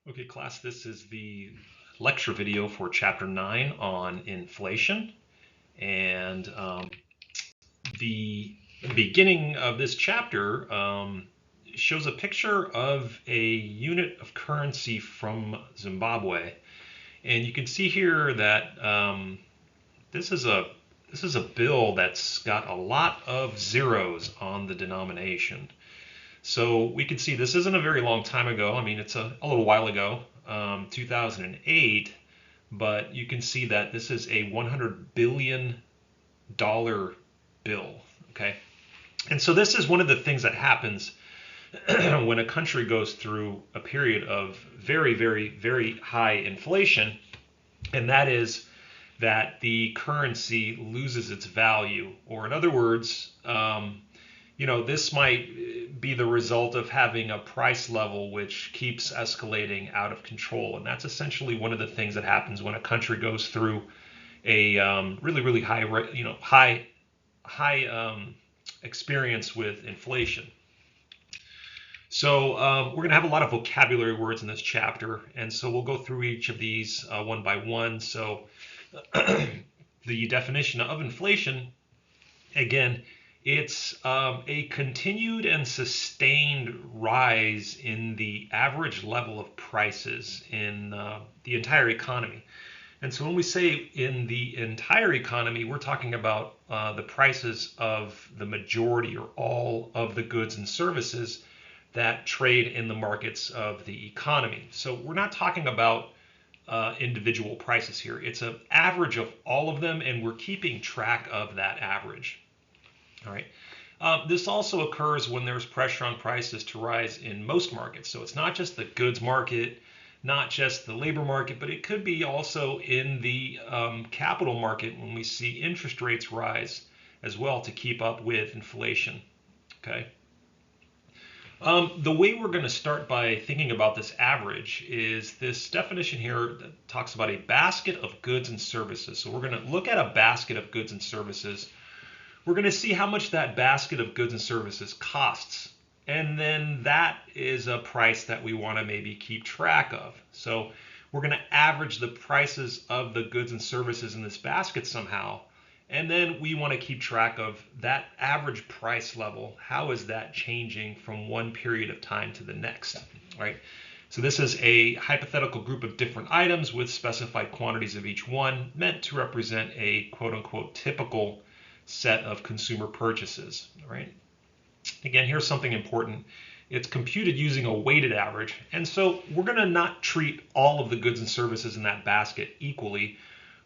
Okay, class, this is the lecture video for Chapter 9 on inflation. And the beginning of this chapter shows a picture of a unit of currency from Zimbabwe. And you can see here that this is a bill that's got a lot of zeros on the denomination. So we can see this isn't a very long time ago. I mean, it's a little while ago, 2008, but you can see that this is a $100 billion bill, okay? And so this is one of the things that happens when a country goes through a period of very, very, very high inflation, and that is that the currency loses its value, or in other words, this might be the result of having a price level which keeps escalating out of control. And that's essentially one of the things that happens when a country goes through a really, really high experience with inflation. So we're going to have a lot of vocabulary words in this chapter, and so we'll go through each of these one by one. So the definition of inflation, again, it's a continued and sustained rise in the average level of prices in the entire economy. And so when we say in the entire economy, we're talking about the prices of the majority or all of the goods and services that trade in the markets of the economy. So we're not talking about individual prices here. It's an average of all of them, and we're keeping track of that average. All right. This also occurs when there's pressure on prices to rise in most markets. So it's not just the goods market, not just the labor market, but it could be also in the capital market when we see interest rates rise as well to keep up with inflation. Okay. The way we're going to start by thinking about this average is this definition here that talks about a basket of goods and services. So we're going to look at a basket of goods and services. We're going to see how much that basket of goods and services costs. And then that is a price that we want to maybe keep track of. So we're going to average the prices of the goods and services in this basket somehow. And then we want to keep track of that average price level. How is that changing from one period of time to the next, right? So this is a hypothetical group of different items with specified quantities of each one, meant to represent a quote-unquote typical set of consumer purchases, right? Again, here's something important. It's computed using a weighted average. And so we're going to not treat all of the goods and services in that basket equally.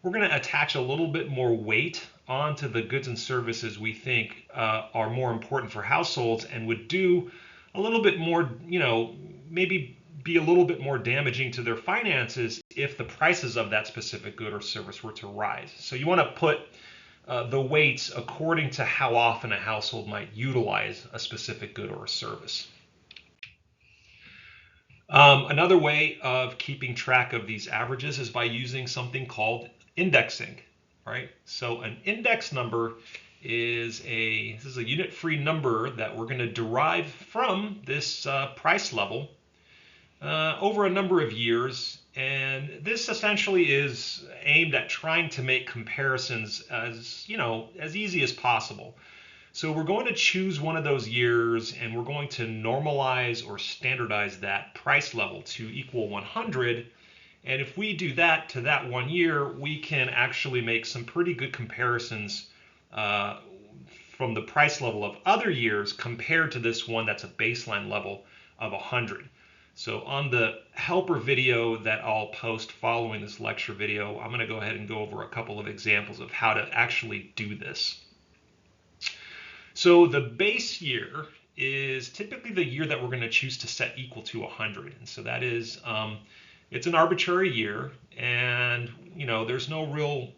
We're going to attach a little bit more weight onto the goods and services we think are more important for households and would do a little bit more, maybe be a little bit more damaging to their finances if the prices of that specific good or service were to rise. So you want to put the weights according to how often a household might utilize a specific good or a service. Another way of keeping track of these averages is by using something called indexing, right? So an index number is a unit-free number that we're going to derive from this price level over a number of years. And this essentially is aimed at trying to make comparisons as easy as possible. So we're going to choose one of those years and we're going to normalize or standardize that price level to equal 100. And if we do that to that 1 year, we can actually make some pretty good comparisons from the price level of other years compared to this one that's a baseline level of 100. So on the helper video that I'll post following this lecture video, I'm going to go ahead and go over a couple of examples of how to actually do this. So the base year is typically the year that we're going to choose to set equal to 100. And so that is, it's an arbitrary year, and there's no real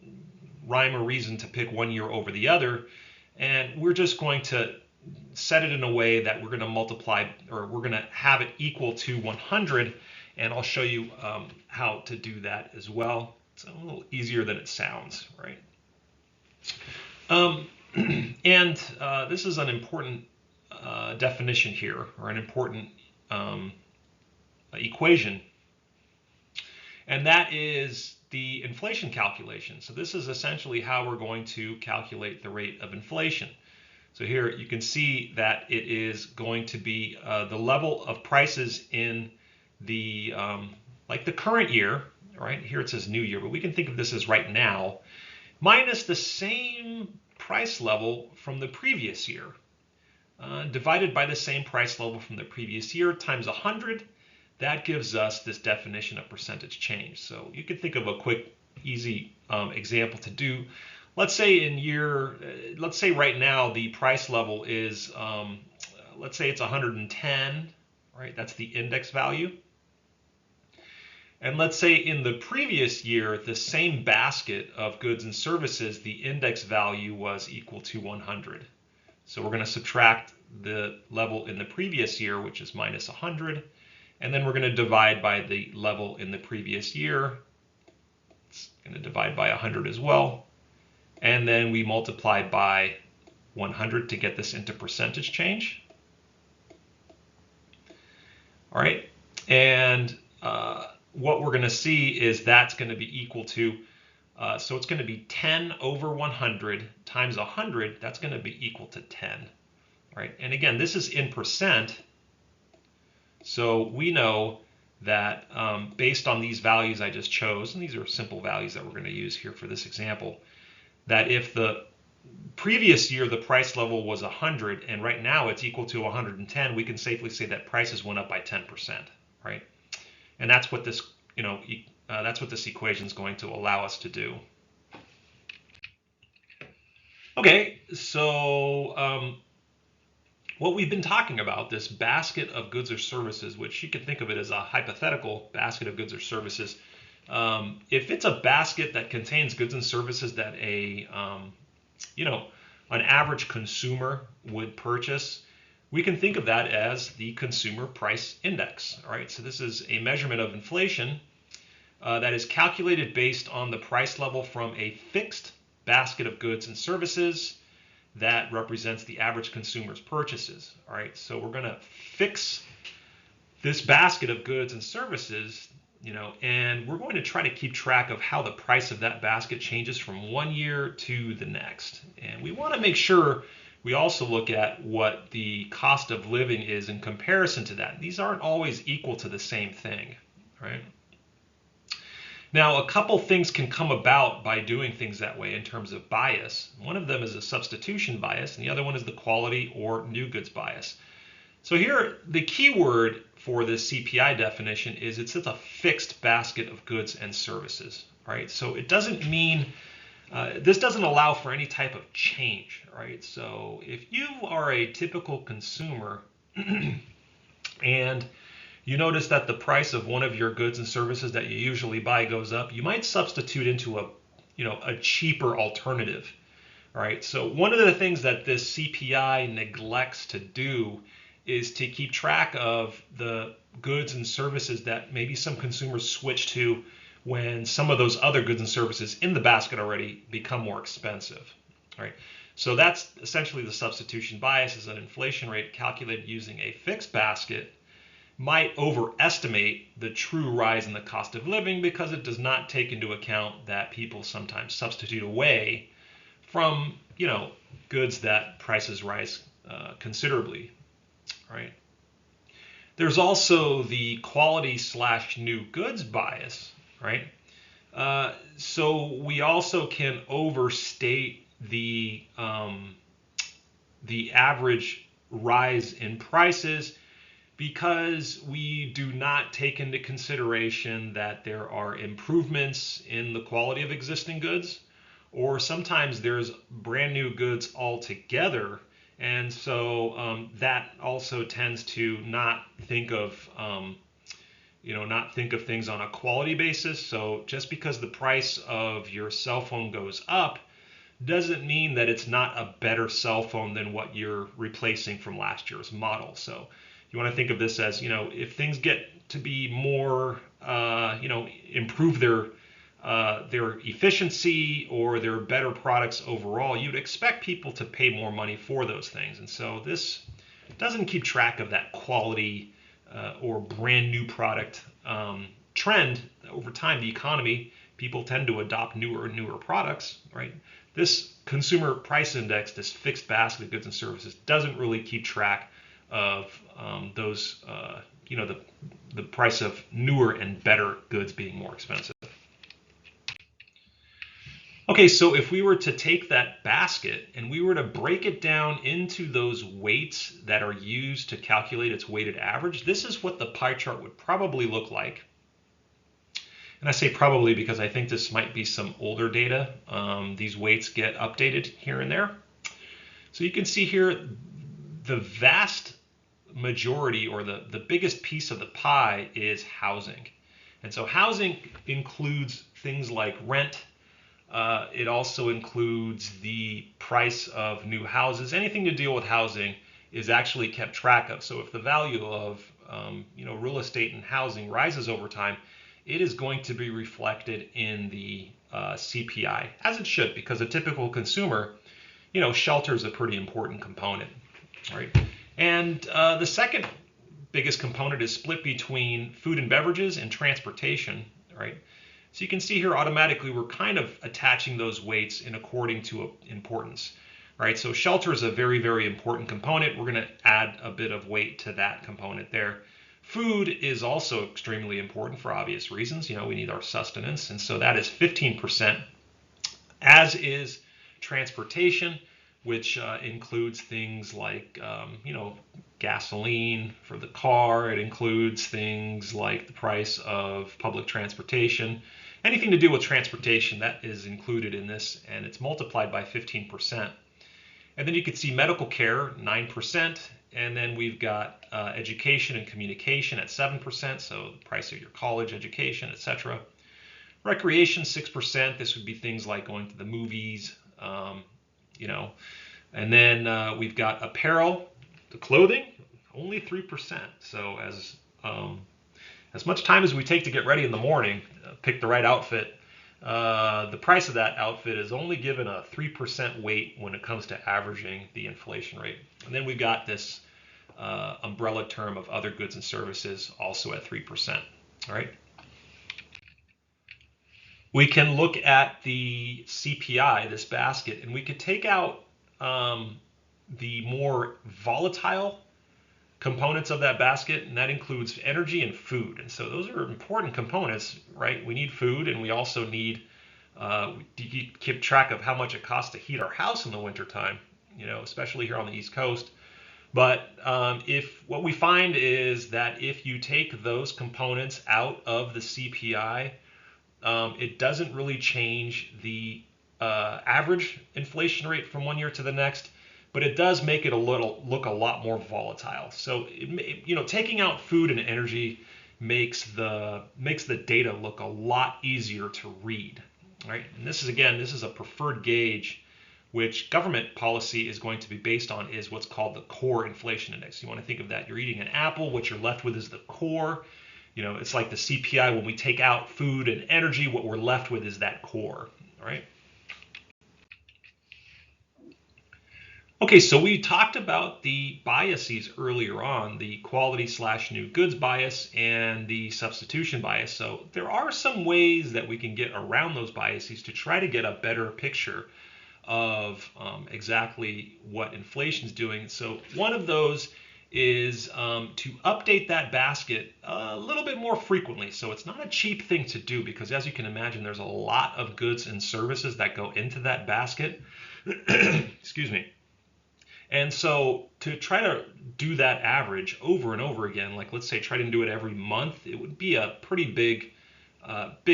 rhyme or reason to pick one year over the other. And we're just going to set it in a way that we're going to multiply, or we're going to have it equal to 100, and I'll show you how to do that as well. It's a little easier than it sounds, right? And this is an important definition here, or an important equation and that is the inflation calculation. So this is essentially how we're going to calculate the rate of inflation. So here you can see that it is going to be the level of prices in the like the current year, right? Here it says new year, but we can think of this as right now, minus the same price level from the previous year, divided by the same price level from the previous year times 100. That gives us this definition of percentage change. So you can think of a quick, easy example to do. Let's say let's say right now the price level is, let's say it's 110, right? That's the index value. And let's say in the previous year, the same basket of goods and services, the index value was equal to 100. So we're going to subtract the level in the previous year, which is minus 100. And then we're going to divide by the level in the previous year. It's going to divide by 100 as well. And then we multiply by 100 to get this into percentage change. All right. And what we're going to see is that's going to be equal to, so it's going to be 10 over 100 times 100. That's going to be equal to 10. Right. And again, this is in percent. So we know that based on these values I just chose, and these are simple values that we're going to use here for this example, that if the previous year the price level was 100 and right now it's equal to 110, we can safely say that prices went up by 10%, right? And that's what this, that's what this equation is going to allow us to do. Okay, so what we've been talking about, this basket of goods or services, which you can think of it as a hypothetical basket of goods or services. If it's a basket that contains goods and services that an average consumer would purchase, we can think of that as the consumer price index. All right, so this is a measurement of inflation that is calculated based on the price level from a fixed basket of goods and services that represents the average consumer's purchases. All right, so we're going to fix this basket of goods and services, and we're going to try to keep track of how the price of that basket changes from one year to the next. And we want to make sure we also look at what the cost of living is in comparison to that. These aren't always equal to the same thing, right? Now, a couple things can come about by doing things that way in terms of bias. One of them is a substitution bias, and the other one is the quality or new goods bias. So here, the key word for this CPI definition is it's a fixed basket of goods and services, right? So it doesn't mean, this doesn't allow for any type of change, right? So if you are a typical consumer and you notice that the price of one of your goods and services that you usually buy goes up, you might substitute into a cheaper alternative. All right. So one of the things that this CPI neglects to do is to keep track of the goods and services that maybe some consumers switch to when some of those other goods and services in the basket already become more expensive. All right. So that's essentially the substitution bias, is an inflation rate calculated using a fixed basket might overestimate the true rise in the cost of living because it does not take into account that people sometimes substitute away from, goods that prices rise considerably, right? There's also the quality / new goods bias, right? So we also can overstate the average rise in prices because we do not take into consideration that there are improvements in the quality of existing goods, or sometimes there's brand new goods altogether. And so that also tends to not think of things on a quality basis. So just because the price of your cell phone goes up doesn't mean that it's not a better cell phone than what you're replacing from last year's model. So you want to think of this as, if things get to be more, improve their efficiency or their better products overall, you'd expect people to pay more money for those things. And so this doesn't keep track of that quality or brand new product trend over time, the economy, people tend to adopt newer and newer products, right? This consumer price index, this fixed basket of goods and services, doesn't really keep track of those, the price of newer and better goods being more expensive. Okay, so if we were to take that basket and we were to break it down into those weights that are used to calculate its weighted average, this is what the pie chart would probably look like. And I say probably because I think this might be some older data. These weights get updated here and there. So you can see here the vast majority, or the biggest piece of the pie, is housing. And so housing includes things like rent. It also includes the price of new houses. Anything to deal with housing is actually kept track of. So if the value of real estate and housing rises over time, it is going to be reflected in the CPI, as it should, because a typical consumer, shelter is a pretty important component, right? And the second biggest component is split between food and beverages and transportation, right? So you can see here automatically we're kind of attaching those weights in according to importance, right? So shelter is a very, very important component. We're going to add a bit of weight to that component there. Food is also extremely important for obvious reasons. We need our sustenance, and so that is 15%, as is transportation, which includes things like, gasoline for the car. It includes things like the price of public transportation. Anything to do with transportation, that is included in this, and it's multiplied by 15%. And then you can see medical care, 9%. And then we've got education and communication at 7%, so the price of your college education, etc. Recreation, 6%. This would be things like going to the movies, And then we've got apparel, the clothing, only 3%. So as much time as we take to get ready in the morning, pick the right outfit, the price of that outfit is only given a 3% weight when it comes to averaging the inflation rate. And then we've got this umbrella term of other goods and services also at 3%. All right. We can look at the CPI, this basket, and we could take out the more volatile components of that basket, and that includes energy and food. And so those are important components, right? We need food, and we also need to keep track of how much it costs to heat our house in the wintertime, especially here on the East Coast. But if what we find is that if you take those components out of the CPI, it doesn't really change the average inflation rate from one year to the next, but it does make it look a lot more volatile. So taking out food and energy makes the data look a lot easier to read, right? And this is a preferred gauge, which government policy is going to be based on, is what's called the core inflation index. You want to think of that. You're eating an apple. What you're left with is the core. It's like the CPI. When we take out food and energy, what we're left with is that core, all right? Okay, so we talked about the biases earlier on, the quality/new goods bias and the substitution bias. So there are some ways that we can get around those biases to try to get a better picture of exactly what inflation is doing. So one of those is to update that basket a little bit more frequently. So it's not a cheap thing to do, because as you can imagine, there's a lot of goods and services that go into that basket. Excuse me. And so to try to do that average over and over again, like let's say try to do it every month, it would be a pretty big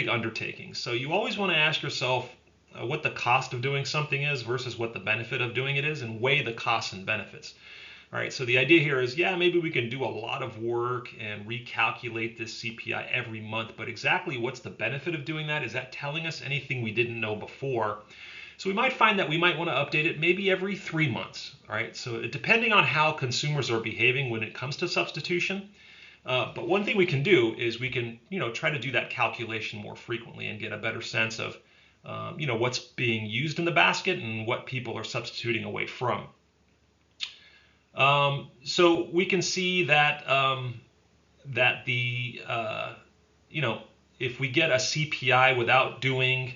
undertaking. So you always want to ask yourself what the cost of doing something is versus what the benefit of doing it is, and weigh the costs and benefits. All right, so the idea here is, maybe we can do a lot of work and recalculate this CPI every month, but exactly what's the benefit of doing that? Is that telling us anything we didn't know before? So we might find that we might want to update it maybe every 3 months, all right? So depending on how consumers are behaving when it comes to substitution. But one thing we can do is we can, try to do that calculation more frequently and get a better sense of, what's being used in the basket and what people are substituting away from. So we can see that that the if we get a CPI without doing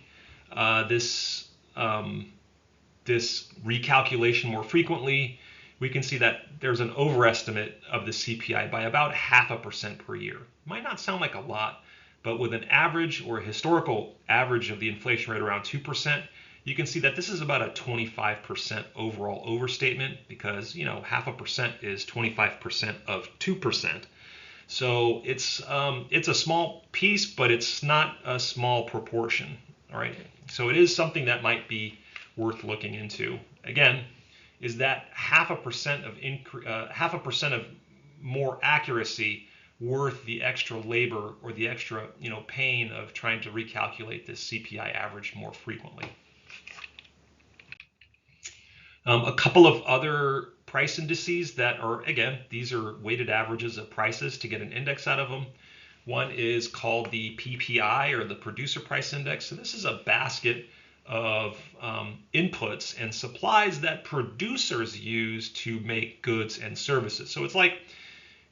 this this recalculation more frequently, we can see that there's an overestimate of the CPI by about 0.5% per year. Might not sound like a lot, but with an average or a historical average of the inflation rate around 2%, you can see that this is about a 25% overall overstatement, because 0.5% is 25% of 2%. So it's a small piece, but it's not a small proportion. All right. So it is something that might be worth looking into. Again, is that 0.5% of more accuracy worth the extra labor or the extra pain of trying to recalculate this CPI average more frequently? A couple of other price indices that are, again, these are weighted averages of prices to get an index out of them. One is called the PPI, or the Producer Price Index. So this is a basket of inputs and supplies that producers use to make goods and services. So it's like,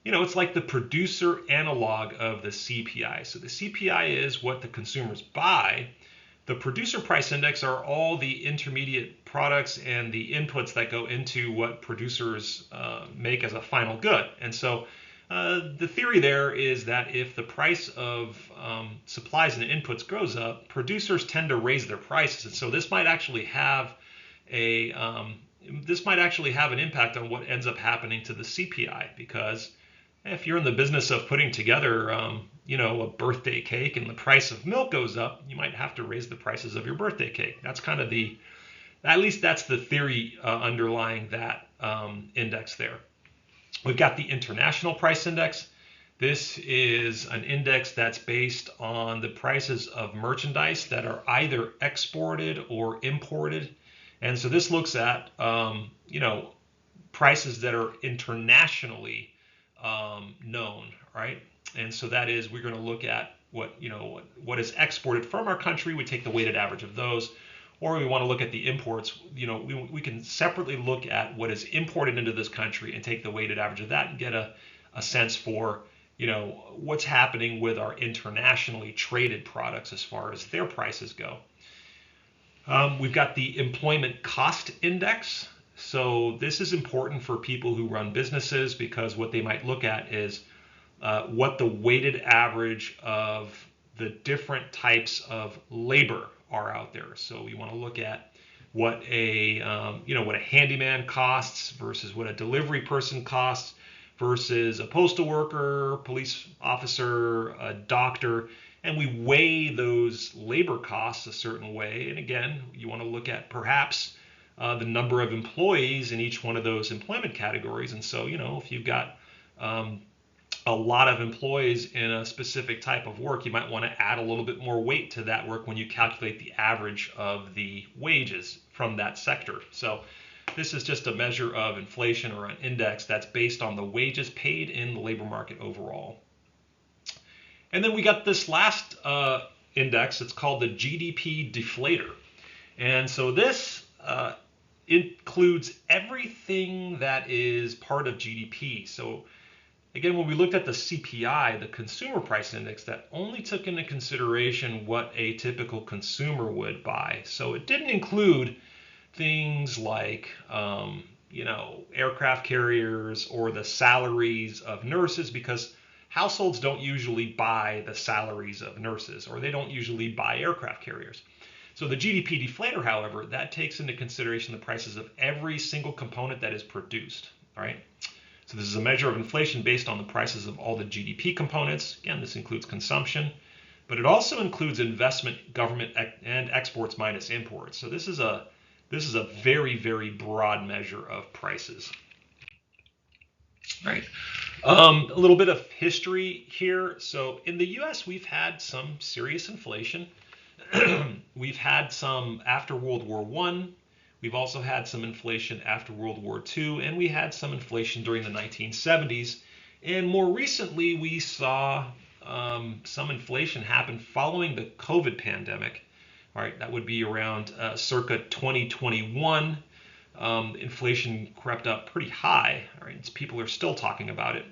it's like the producer analog of the CPI. So the CPI is what the consumers buy. The Producer Price Index are all the intermediate products and the inputs that go into what producers make as a final good. And so the theory there is that if the price of supplies and inputs goes up, producers tend to raise their prices. And so this might actually have an impact on what ends up happening to the CPI, because if you're in the business of putting together a birthday cake and the price of milk goes up, you might have to raise the prices of your birthday cake. That's kind of at least that's the theory underlying that index there. We've got the International Price Index. This is an index that's based on the prices of merchandise that are either exported or imported. And so this looks at, prices that are internationally known, right? And so that is, we're going to look at what is exported from our country. We take the weighted average of those. Or we want to look at the imports. We can separately look at what is imported into this country and take the weighted average of that and get a sense for what's happening with our internationally traded products as far as their prices go. We've got the Employment Cost Index. So this is important for people who run businesses, because what they might look at is what the weighted average of the different types of labor are out there. So we want to look at what a handyman costs versus what a delivery person costs versus a postal worker, police officer, a doctor, and we weigh those labor costs a certain way. And again, you want to look at perhaps the number of employees in each one of those employment categories. And so, if you've got a lot of employees in a specific type of work, you might want to add a little bit more weight to that work when you calculate the average of the wages from that sector. So this is just a measure of inflation, or an index that's based on the wages paid in the labor market overall. And then we got this last index. It's called the GDP deflator. And so this includes everything that is part of GDP. So again, when we looked at the CPI, the Consumer Price Index, that only took into consideration what a typical consumer would buy. So it didn't include things like, aircraft carriers or the salaries of nurses, because households don't usually buy the salaries of nurses, or they don't usually buy aircraft carriers. So the GDP deflator, however, that takes into consideration the prices of every single component that is produced. All right. So this is a measure of inflation based on the prices of all the GDP components. Again, this includes consumption, but it also includes investment, government, and exports minus imports. So this is a very, very broad measure of prices. All right. A little bit of history here. So in the U.S., we've had some serious inflation. We've had some after World War I. We've also had some inflation after World War II, and we had some inflation during the 1970s. And more recently, we saw some inflation happen following the COVID pandemic. All right, that would be around circa 2021. Inflation crept up pretty high. All right, people are still talking about it.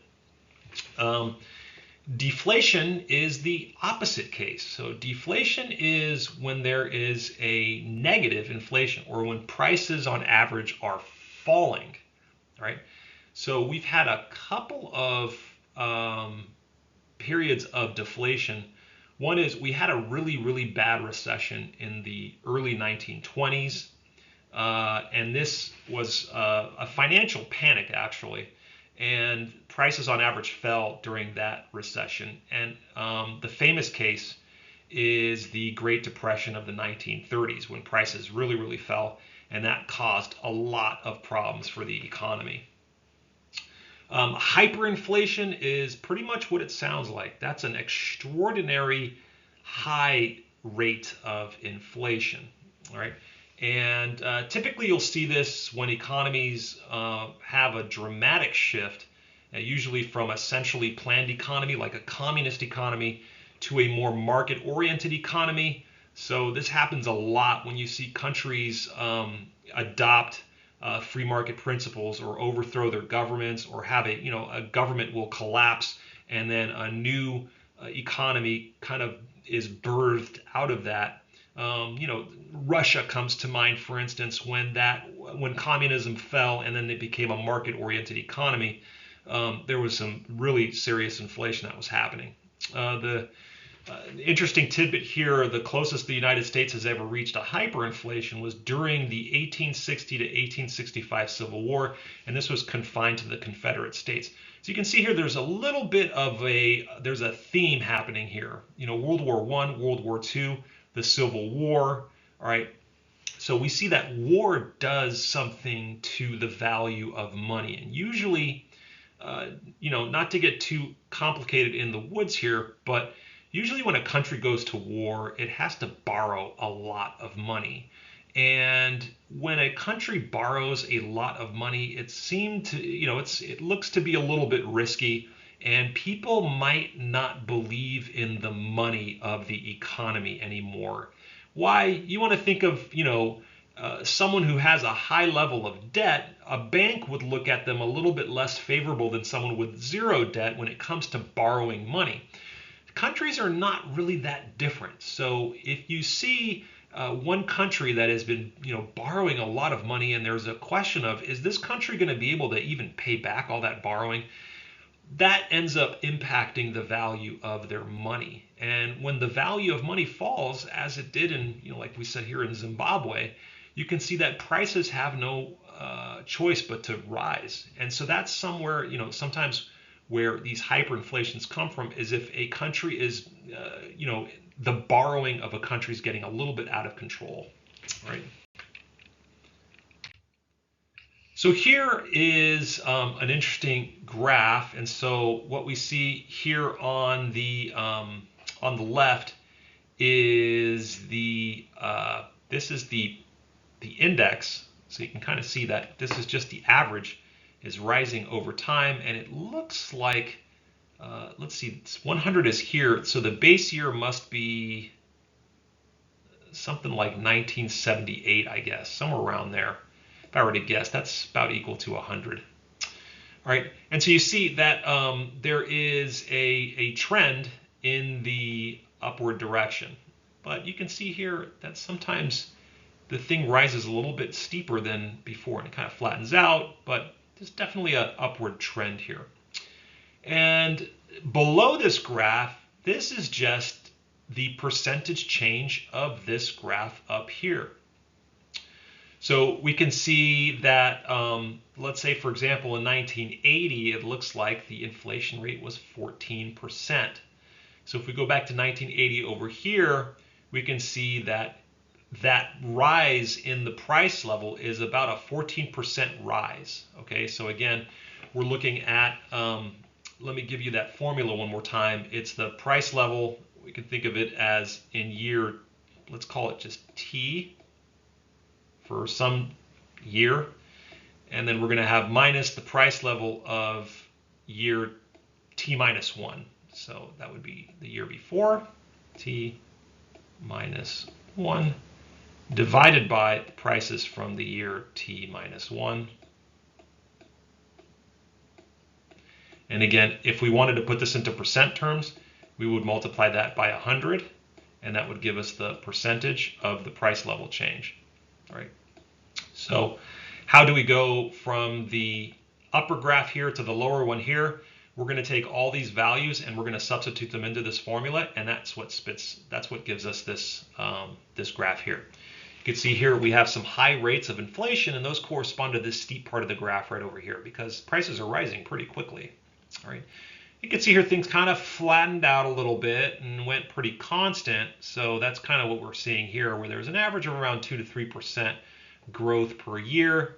Deflation is the opposite case. So deflation is when there is a negative inflation, or when prices on average are falling, right? So we've had a couple of periods of deflation. One is we had a really, really bad recession in the early 1920s. And this was a financial panic, actually. And prices on average fell during that recession. And the famous case is the Great Depression of the 1930s, when prices really, really fell. And that caused a lot of problems for the economy. Hyperinflation is pretty much what it sounds like. That's an extraordinary high rate of inflation. All right. And typically you'll see this when economies have a dramatic shift, usually from a centrally planned economy like a communist economy to a more market-oriented economy. So this happens a lot when you see countries adopt free market principles, or overthrow their governments, or have a government will collapse, and then a new economy kind of is birthed out of that. Russia comes to mind, for instance, when communism fell and then it became a market-oriented economy. There was some really serious inflation that was happening. The interesting tidbit here: the closest the United States has ever reached a hyperinflation was during the 1860 to 1865 Civil War, and this was confined to the Confederate States. So you can see here there's a little bit of there's a theme happening here. World War I, World War II, the Civil War. All right. So we see that war does something to the value of money. And usually, not to get too complicated in the woods here, but usually when a country goes to war, it has to borrow a lot of money. And when a country borrows a lot of money, it looks to be a little bit risky, and people might not believe in the money of the economy anymore. Why? You want to think of, someone who has a high level of debt. A bank would look at them a little bit less favorable than someone with zero debt when it comes to borrowing money. Countries are not really that different. So if you see one country that has been, borrowing a lot of money, and there's a question of, is this country going to be able to even pay back all that borrowing? That ends up impacting the value of their money. And when the value of money falls, as it did in, like we said here in Zimbabwe, you can see that prices have no choice but to rise. And so that's somewhere, sometimes where these hyperinflations come from, is if a country is, the borrowing of a country is getting a little bit out of control, right? So here is an interesting graph, and so what we see here on the left is this is the index. So you can kind of see that this is just the average is rising over time, and it looks like let's see, 100 is here, so the base year must be something like 1978, I guess, somewhere around there. If I were to guess, that's about equal to 100. All right, and so you see that there is a trend in the upward direction, but you can see here that sometimes the thing rises a little bit steeper than before, and it kind of flattens out, but there's definitely an upward trend here. And below this graph, this is just the percentage change of this graph up here. So we can see that, let's say, for example, in 1980, it looks like the inflation rate was 14%. So if we go back to 1980 over here, we can see that rise in the price level is about a 14% rise. Okay, so again, we're looking at, let me give you that formula one more time. It's the price level. We can think of it as in year, let's call it just T for some year. And then we're going to have minus the price level of year T minus 1. So that would be the year before, T minus 1, divided by the prices from the year T minus 1. And again, if we wanted to put this into percent terms, we would multiply that by 100, and that would give us the percentage of the price level change. All right. So how do we go from the upper graph here to the lower one here? We're going to take all these values and we're going to substitute them into this formula, and that's what gives us this this graph here. You can see here we have some high rates of inflation, and those correspond to this steep part of the graph right over here because prices are rising pretty quickly. All right. You can see here things kind of flattened out a little bit and went pretty constant. So that's kind of what we're seeing here, where there's an average of around 2 to 3% growth per year.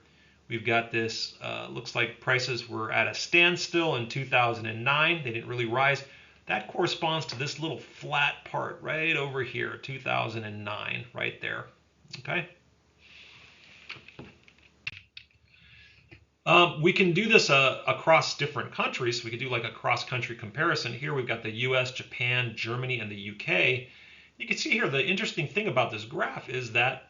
We've got this, looks like prices were at a standstill in 2009. They didn't really rise. That corresponds to this little flat part right over here, 2009, right there. Okay. We can do this across different countries. So we could do like a cross-country comparison. Here we've got the US, Japan, Germany, and the UK. You can see here the interesting thing about this graph is that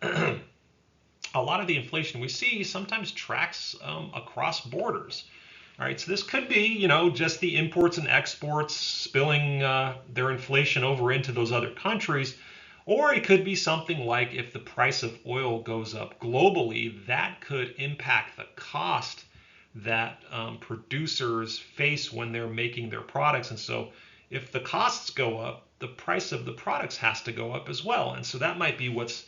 a lot of the inflation we see sometimes tracks across borders. All right, so this could be, you know, just the imports and exports spilling their inflation over into those other countries. Or it could be something like if the price of oil goes up globally, that could impact the cost that producers face when they're making their products. And so if the costs go up, the price of the products has to go up as well. And so that might be what's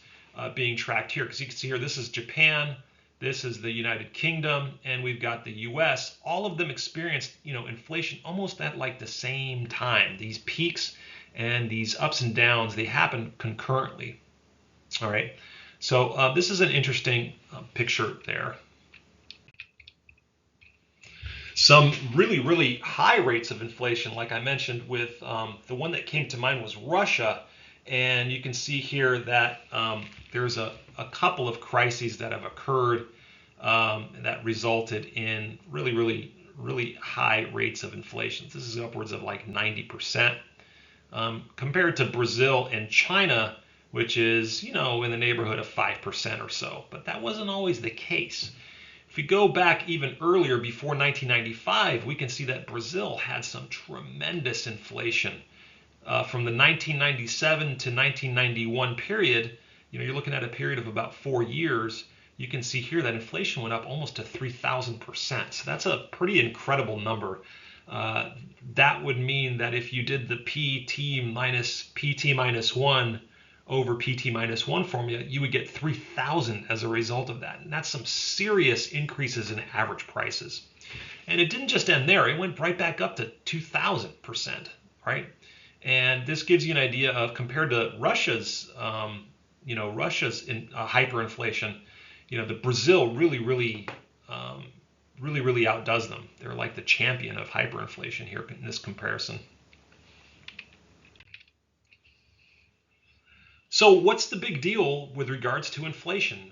being tracked here, because you can see here, this is Japan, this is the United Kingdom, and we've got the US. All of them experienced, you know, inflation almost at like the same time. These peaks and these ups and downs, they happen concurrently. All right, so this is an interesting picture there. Some really high rates of inflation, like I mentioned, with the one that came to mind was Russia. And you can see here that there's a couple of crises that have occurred that resulted in really high rates of inflation. This is upwards of like 90%. Compared to Brazil and China, which is, you know, in the neighborhood of 5% or so. But that wasn't always the case. If we go back even earlier, before 1995, we can see that Brazil had some tremendous inflation. From the 1997 to 1991 period, you know, you're looking at a period of about 4 years. You can see here that inflation went up almost to 3,000%. So that's a pretty incredible number. That would mean that if you did the PT minus 1 over PT minus 1 formula, you would get 3,000 as a result of that. And that's some serious increases in average prices. And it didn't just end there. It went right back up to 2,000%, right? And this gives you an idea of, compared to Russia's, Russia's hyperinflation, you know, the Brazil really outdoes them. They're like the champion of hyperinflation here in this comparison. So what's the big deal with regards to inflation?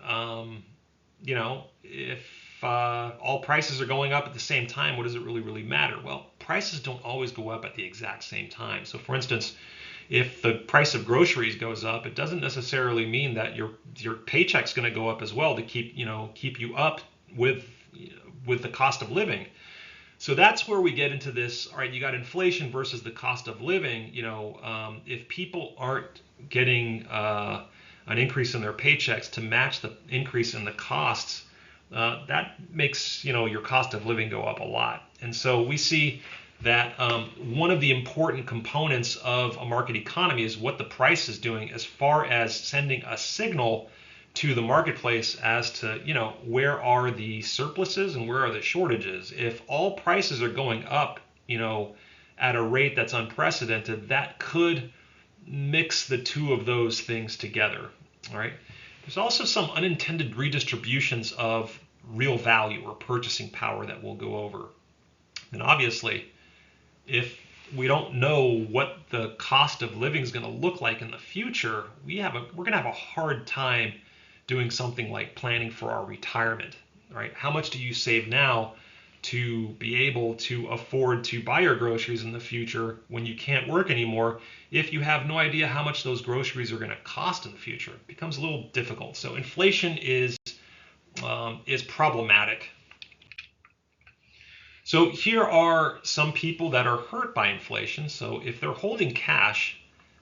You know, if all prices are going up at the same time, what does it really matter? Well, prices don't always go up at the exact same time. So for instance, if the price of groceries goes up, it doesn't necessarily mean that your paycheck's going to go up as well to keep you up with the cost of living. So that's where we get into this. All right, you got inflation versus the cost of living. You know, if people aren't getting an increase in their paychecks to match the increase in the costs, that makes, you know, your cost of living go up a lot. And so we see that one of the important components of a market economy is what the price is doing, as far as sending a signal to the marketplace as to, you know, where are the surpluses and where are the shortages. If all prices are going up, you know, at a rate that's unprecedented, that could mix the two of those things together. All right. There's also some unintended redistributions of real value or purchasing power that we'll go over. And obviously, if we don't know what the cost of living is going to look like in the future, we're going to have a hard time doing something like planning for our retirement. Right? How much do you save now to be able to afford to buy your groceries in the future when you can't work anymore, if you have no idea how much those groceries are going to cost in the future? It becomes a little difficult. So inflation is problematic. So here are some people that are hurt by inflation. So if they're holding cash,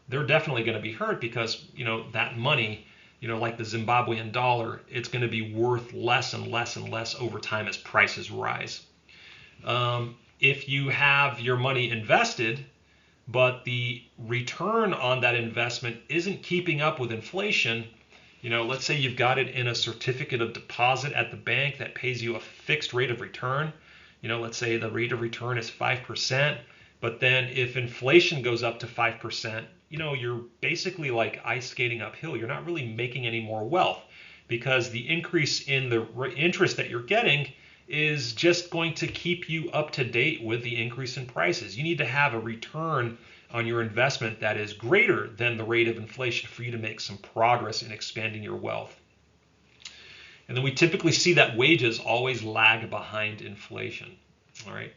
they're definitely going to be hurt because, that money, like the Zimbabwean dollar, it's going to be worth less and less and less over time as prices rise. If you have your money invested, but the return on that investment isn't keeping up with inflation, let's say you've got it in a certificate of deposit at the bank that pays you a fixed rate of return. Let's say the rate of return is 5%, but then if inflation goes up to 5%, you're basically like ice skating uphill. You're not really making any more wealth because the increase in the interest that you're getting is just going to keep you up to date with the increase in prices. You need to have a return on your investment that is greater than the rate of inflation for you to make some progress in expanding your wealth. And then we typically see that wages always lag behind inflation. All right.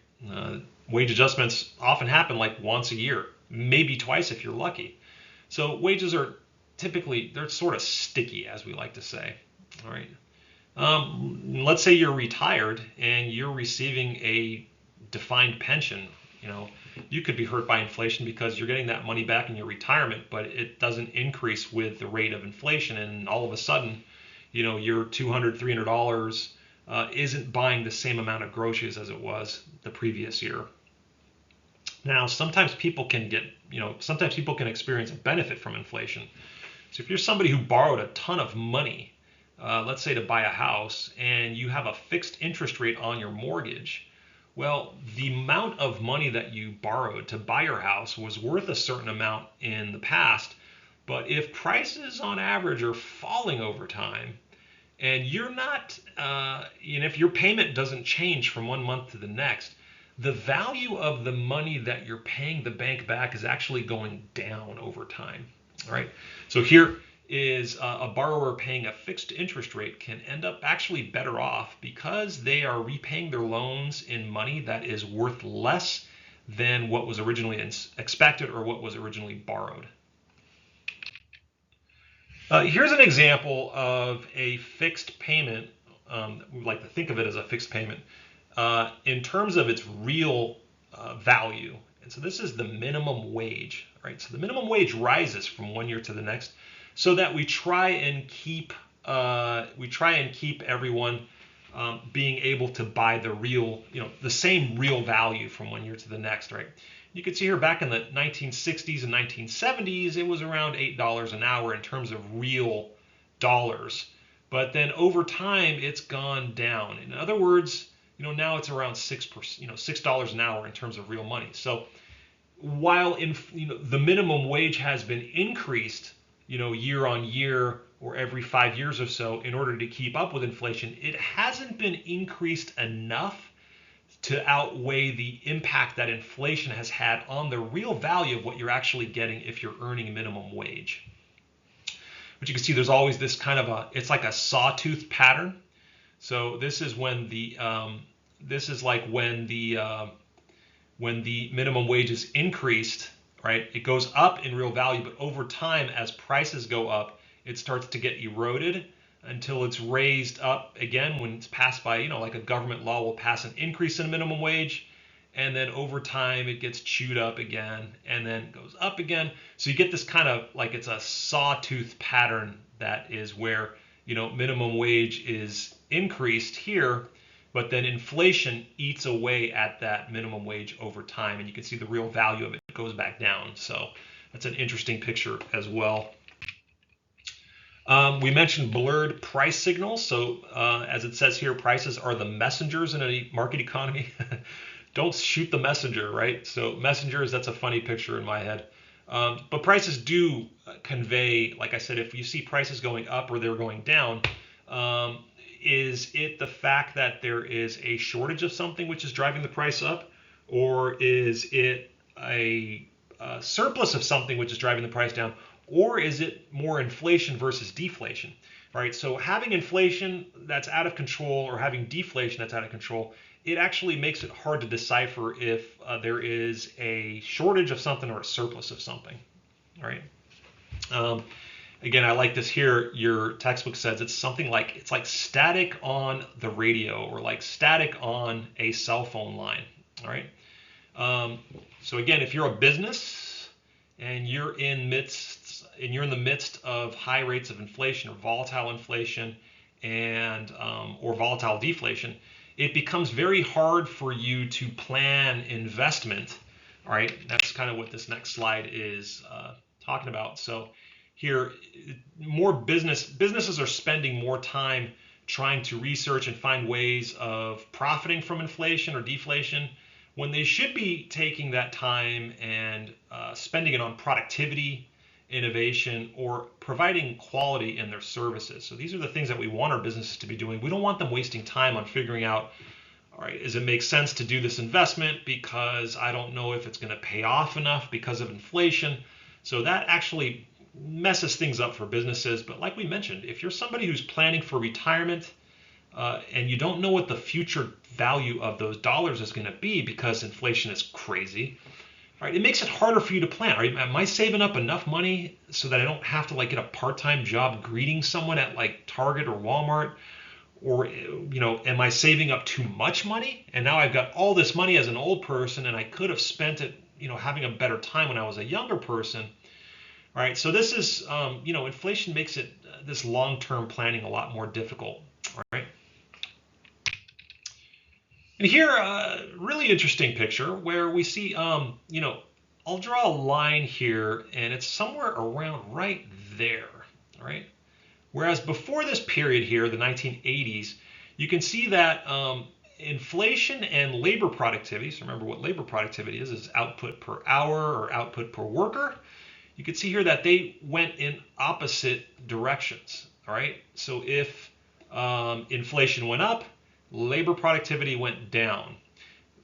Wage adjustments often happen like once a year, maybe twice if you're lucky. So wages are typically, they're sort of sticky, as we like to say. All right. Let's say you're retired and you're receiving a defined pension. You could be hurt by inflation because you're getting that money back in your retirement, but it doesn't increase with the rate of inflation, and all of a sudden, your $200, $300 isn't buying the same amount of groceries as it was the previous year. Now, sometimes people can experience a benefit from inflation. So if you're somebody who borrowed a ton of money, let's say to buy a house, and you have a fixed interest rate on your mortgage, well, the amount of money that you borrowed to buy your house was worth a certain amount in the past. But if prices on average are falling over time, and you're not, if your payment doesn't change from one month to the next, the value of the money that you're paying the bank back is actually going down over time. All right. So here is a borrower paying a fixed interest rate can end up actually better off because they are repaying their loans in money that is worth less than what was originally expected or what was originally borrowed. Here's an example of a fixed payment. We like to think of it as a fixed payment in terms of its real value. And so this is the minimum wage, right? So the minimum wage rises from one year to the next, so that we try and keep everyone being able to buy the same real value from one year to the next, right? You can see here back in the 1960s and 1970s, it was around $8 an hour in terms of real dollars. But then over time, it's gone down. In other words, now it's around $6 an hour in terms of real money. So while the minimum wage has been increased, year on year or every 5 years or so in order to keep up with inflation, it hasn't been increased enough to outweigh the impact that inflation has had on the real value of what you're actually getting if you're earning minimum wage. But you can see there's always this kind of it's like a sawtooth pattern. So this is when when the minimum wage is increased, right? It goes up in real value, but over time, as prices go up, it starts to get eroded until it's raised up again when it's passed by, like a government law will pass an increase in minimum wage, and then over time it gets chewed up again and then goes up again. So you get this kind of like it's a sawtooth pattern that is where, minimum wage is increased here, but then inflation eats away at that minimum wage over time, and you can see the real value of it goes back down. So that's an interesting picture as well. We mentioned blurred price signals. So as it says here, prices are the messengers in a market economy. Don't shoot the messenger, right? So messengers, that's a funny picture in my head. But prices do convey, like I said, if you see prices going up or they're going down, is it the fact that there is a shortage of something which is driving the price up, or is it a surplus of something which is driving the price down, or is it more inflation versus deflation, right? So having inflation that's out of control or having deflation that's out of control, it actually makes it hard to decipher if there is a shortage of something or a surplus of something, right? again, I like this here. Your textbook says it's something like it's like static on the radio or like static on a cell phone line. All right. Um, so again, if you're a business and you're in the midst of high rates of inflation or volatile inflation and or volatile deflation, it becomes very hard for you to plan investment. All right, that's kind of what this next slide is talking about. So here, businesses are spending more time trying to research and find ways of profiting from inflation or deflation when they should be taking that time and spending it on productivity, innovation, or providing quality in their services. So these are the things that we want our businesses to be doing. We don't want them wasting time on figuring out, all right, does it make sense to do this investment because I don't know if it's going to pay off enough because of inflation. So that actually messes things up for businesses. But like we mentioned, if you're somebody who's planning for retirement, and you don't know what the future value of those dollars is going to be because inflation is crazy, right? It makes it harder for you to plan. Right? Am I saving up enough money so that I don't have to like get a part-time job greeting someone at like Target or Walmart? Or, am I saving up too much money? And now I've got all this money as an old person and I could have spent it, having a better time when I was a younger person. All right. So this is, inflation makes this long-term planning a lot more difficult. All right. And here, a really interesting picture where we see, I'll draw a line here and it's somewhere around right there, all right? Whereas before this period here, the 1980s, you can see that inflation and labor productivity, so remember what labor productivity is output per hour or output per worker. You can see here that they went in opposite directions, all right? So if inflation went up, labor productivity went down.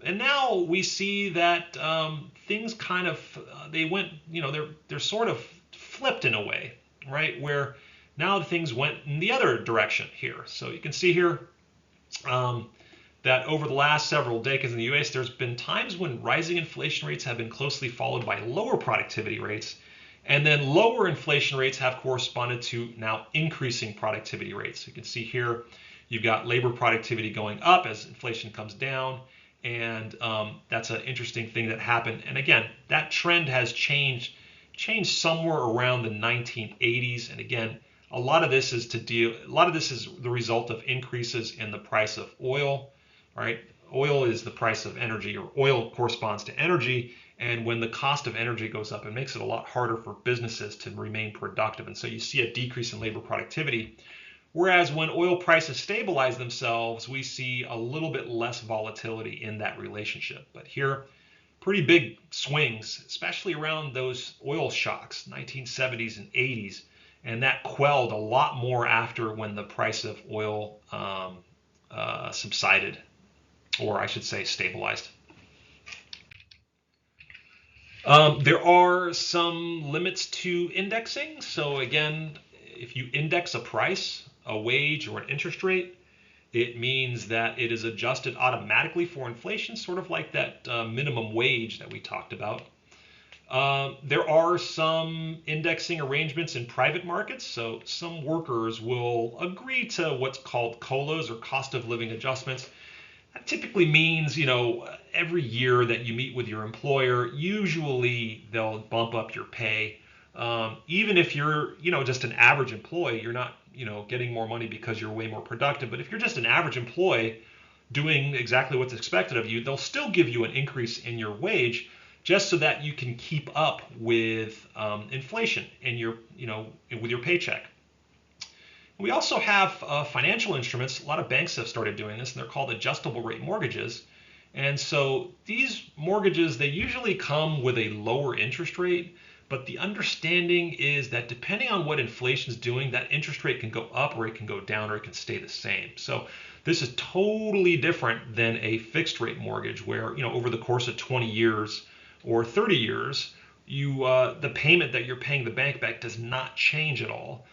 And now we see that things kind of, they went, they're sort of flipped in a way, right? Where now things went in the other direction here. So you can see here that over the last several decades in the US, there's been times when rising inflation rates have been closely followed by lower productivity rates. And then lower inflation rates have corresponded to now increasing productivity rates. So you can see here, you've got labor productivity going up as inflation comes down, and that's an interesting thing that happened. And again, that trend has changed somewhere around the 1980s. And again, a lot of this is the result of increases in the price of oil. Right? Oil is the price of energy, or oil corresponds to energy. And when the cost of energy goes up, it makes it a lot harder for businesses to remain productive. And so you see a decrease in labor productivity. Whereas when oil prices stabilize themselves, we see a little bit less volatility in that relationship. But here, pretty big swings, especially around those oil shocks, 1970s and 80s. And that quelled a lot more after when the price of oil subsided, or I should say stabilized. There are some limits to indexing. So again, if you index a price, a wage, or an interest rate, it means that it is adjusted automatically for inflation, sort of like that minimum wage that we talked about. There are some indexing arrangements in private markets. So some workers will agree to what's called COLAs, or cost of living adjustments. That typically means, every year that you meet with your employer, usually they'll bump up your pay. Even if you're, just an average employee, you're not, getting more money because you're way more productive. But if you're just an average employee doing exactly what's expected of you, they'll still give you an increase in your wage just so that you can keep up with inflation in your, with your paycheck. We also have financial instruments. A lot of banks have started doing this, and they're called adjustable rate mortgages. And so these mortgages, they usually come with a lower interest rate, but the understanding is that depending on what inflation is doing, that interest rate can go up, or it can go down, or it can stay the same. So this is totally different than a fixed rate mortgage where, over the course of 20 years or 30 years, the payment that you're paying the bank back does not change at all.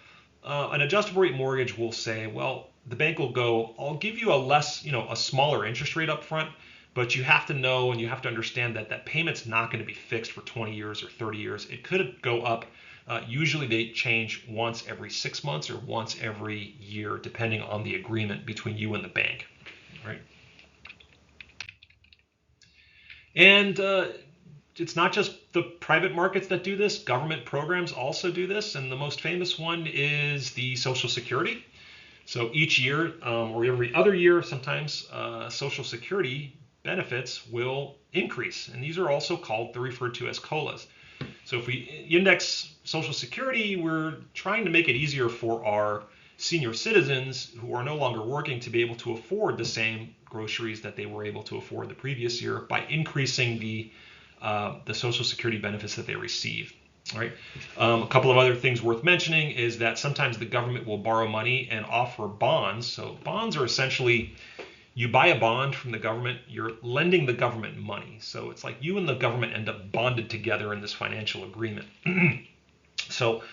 An adjustable rate mortgage will say, well, the bank will go, I'll give you a smaller interest rate up front, but you have to know and you have to understand that that payment's not going to be fixed for 20 years or 30 years. It could go up Usually they change once every 6 months or once every year, depending on the agreement between you and the bank. Right? And it's not just the private markets that do this. Government programs also do this, and the most famous one is the Social Security. So each year, or every other year, sometimes Social Security benefits will increase, and these are also called, they're referred to as COLAs. So if we index Social Security, we're trying to make it easier for our senior citizens who are no longer working to be able to afford the same groceries that they were able to afford the previous year by increasing the Social Security benefits that they receive. All right. A couple of other things worth mentioning is that sometimes the government will borrow money and offer bonds. So bonds are essentially, you buy a bond from the government, you're lending the government money. So it's like you and the government end up bonded together in this financial agreement. So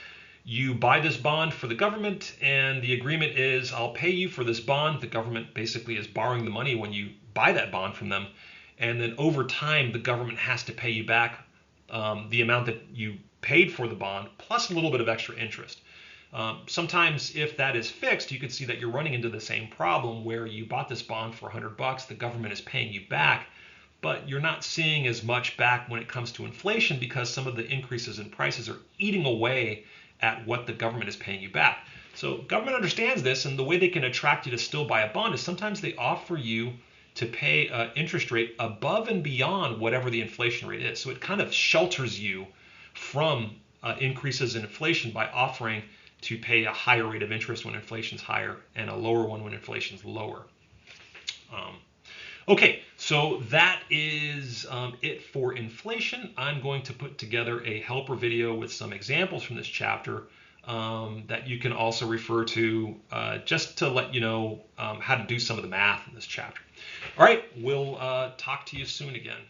you buy this bond for the government, and the agreement is, I'll pay you for this bond. The government basically is borrowing the money when you buy that bond from them. And then over time, the government has to pay you back the amount that you paid for the bond, plus a little bit of extra interest. Sometimes if that is fixed, you could see that you're running into the same problem where you bought this bond for $100, the government is paying you back, but you're not seeing as much back when it comes to inflation because some of the increases in prices are eating away at what the government is paying you back. So government understands this, and the way they can attract you to still buy a bond is sometimes they offer you to pay an interest rate above and beyond whatever the inflation rate is. So it kind of shelters you from increases in inflation by offering to pay a higher rate of interest when inflation's higher and a lower one when inflation's lower. Okay, so that is it for inflation. I'm going to put together a helper video with some examples from this chapter that you can also refer to just to let you know how to do some of the math in this chapter. All right, we'll talk to you soon again.